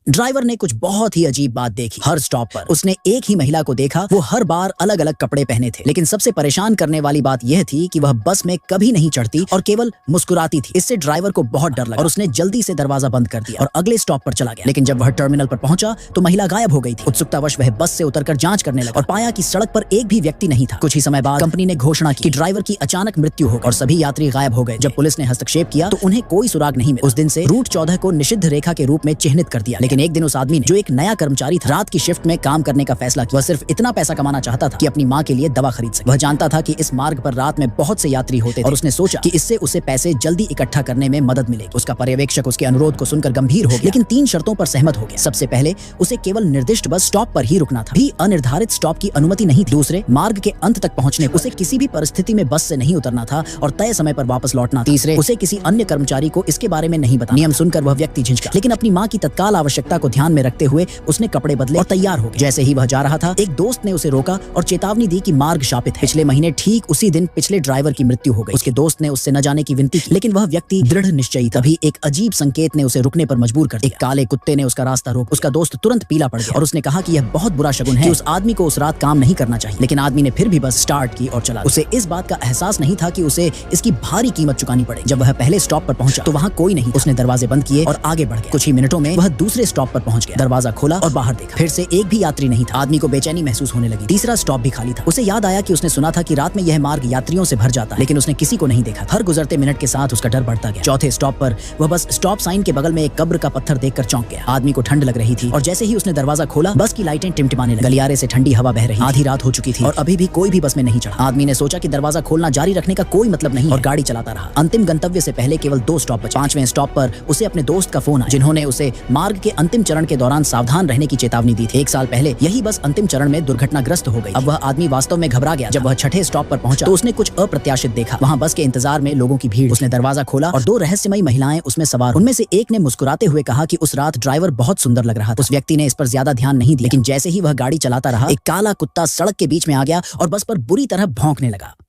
Driver ने कुछ बहुत ही अजीब बात देखी। हर स्टॉप पर उसने एक ही महिला को देखा। वो हर बार अलग अलग कपड़े पहने थे, लेकिन सबसे परेशान करने वाली बात यह थी कि वह बस में कभी नहीं चढ़ती और केवल मुस्कुराती थी। इससे ड्राइवर को बहुत डर लगा और उसने जल्दी से दरवाजा बंद कर दिया और अगले स्टॉप पर चला गया। लेकिन जब वह टर्मिनल पर पहुंचा तो महिला गायब हो गई थी। उत्सुकतावश वह बस से उतरकर जांच करने लगा और पाया कि सड़क पर एक भी व्यक्ति नहीं था। कुछ ही समय बाद कंपनी ने घोषणा की कि ड्राइवर की अचानक मृत्यु हो गई और सभी यात्री गायब हो गए। जब पुलिस ने हस्तक्षेप किया तो उन्हें कोई सुराग नहीं मिला। उस दिन से रूट 14 को निषिद्ध रेखा के रूप में चिन्हित कर दिया। लेकिन एक दिन उस आदमी ने, जो एक नया कर्मचारी था, रात की शिफ्ट में काम करने का फैसला किया। वह सिर्फ इतना पैसा कमाना चाहता था कि अपनी माँ के लिए दवा खरीद सके। वह जानता था कि इस मार्ग पर रात में बहुत से यात्री होते थे और उसने सोचा कि इससे उसे पैसे जल्दी इकट्ठा करने में मदद मिलेगी। उसका पर्यवेक्षक उसके अनुरोध को सुनकर गंभीर हो गया, लेकिन 3 शर्तों पर सहमत हो गया। सबसे पहले उसे केवल निर्दिष्ट बस स्टॉप पर ही रुकना था, भी अनिर्धारित स्टॉप की अनुमति नहीं थी। दूसरे, मार्ग के अंत तक पहुंचने उसे किसी भी परिस्थिति में बस से नहीं उतरना था और तय समय पर वापस लौटना था। तीसरे, उसे किसी अन्य कर्मचारी को इसके बारे में नहीं बताना। नियम सुनकर वह व्यक्ति झिझका, लेकिन अपनी माँ की तत्काल आवश्यकता को ध्यान में रखते हुए उसने कपड़े बदले और तैयार हो गया। जैसे ही वह जा रहा था, एक दोस्त ने उसे रोका और चेतावनी दी कि मार्ग शापित है। पिछले महीने ठीक उसी दिन पिछले ड्राइवर की मृत्यु हो गई। उसके दोस्त ने उससे न जाने की विनती की, लेकिन वह व्यक्ति दृढ़ निश्चयी था। तभी एक अजीब संकेत ने उसे रुकने पर मजबूर कर दिया। एक काले कुत्ते ने उसका रास्ता रोका। उसका दोस्त तुरंत पीला पड़ गया और उसने कहा कि यह बहुत बुरा शगुन है कि उस आदमी को उस रात काम नहीं करना चाहिए। लेकिन आदमी ने फिर भी बस स्टार्ट की और चला। उसे इस बात का एहसास नहीं था कि उसे इसकी भारी कीमत चुकानी पड़ेगी। जब वह पहले स्टॉप पर पहुंचा तो वहां कोई नहीं। उसने दरवाजे बंद किए और आगे बढ़ गया। कुछ ही मिनटों में वह दूसरे स्टॉप पर पहुंच गया। दरवाजा खोला और बाहर देखा। फिर से एक भी यात्री नहीं था। आदमी को बेचैनी महसूस होने लगी। तीसरा स्टॉप भी खाली था। उसे याद आया कि उसने सुना था कि रात में यह मार्ग यात्रियों से भर जाता है, लेकिन उसने किसी को नहीं देखा। हर गुजरते मिनट के साथ उसका डर बढ़ता गया। चौथे स्टॉप पर वह बस स्टॉप साइन के बगल में एक कब्र का पत्थर देखकर चौंक गया। आदमी को ठंड लग रही थी और जैसे ही उसने दरवाजा खोला, बस की लाइटें टिमटिमाने लगी। गलियारे से ठंडी हवा बह रही। आधी रात हो चुकी थी और अभी भी कोई भी बस में नहीं चढ़ा। आदमी ने सोचा कि दरवाजा खोलना जारी रखने का कोई मतलब नहीं और गाड़ी चलाता रहा। अंतिम गंतव्य से पहले केवल 2 स्टॉप बचे। 5वें स्टॉप पर उसे अपने दोस्त का फोन आया, जिन्होंने उसे मार्ग के अंतिम चरण के दौरान सावधान रहने की चेतावनी दी थी। 1 साल पहले यही बस अंतिम चरण में दुर्घटनाग्रस्त हो गई। अब वह आदमी वास्तव में घबरा गया। जब वह छठे स्टॉप पर पहुंचा तो उसने कुछ अप्रत्याशित देखा। वहां बस के इंतजार में लोगों की भीड़। उसने दरवाजा खोला और 2 रहस्यमयी महिलाएं उसमें सवार। उनमें से एक ने मुस्कुराते हुए कहा कि उस रात ड्राइवर बहुत सुंदर लग रहा था। उस व्यक्ति ने इस पर ज्यादा ध्यान नहीं दिया, लेकिन जैसे ही वह गाड़ी चलाता रहा, एक काला कुत्ता सड़क के बीच में आ गया और बस पर बुरी तरह भौंकने लगा।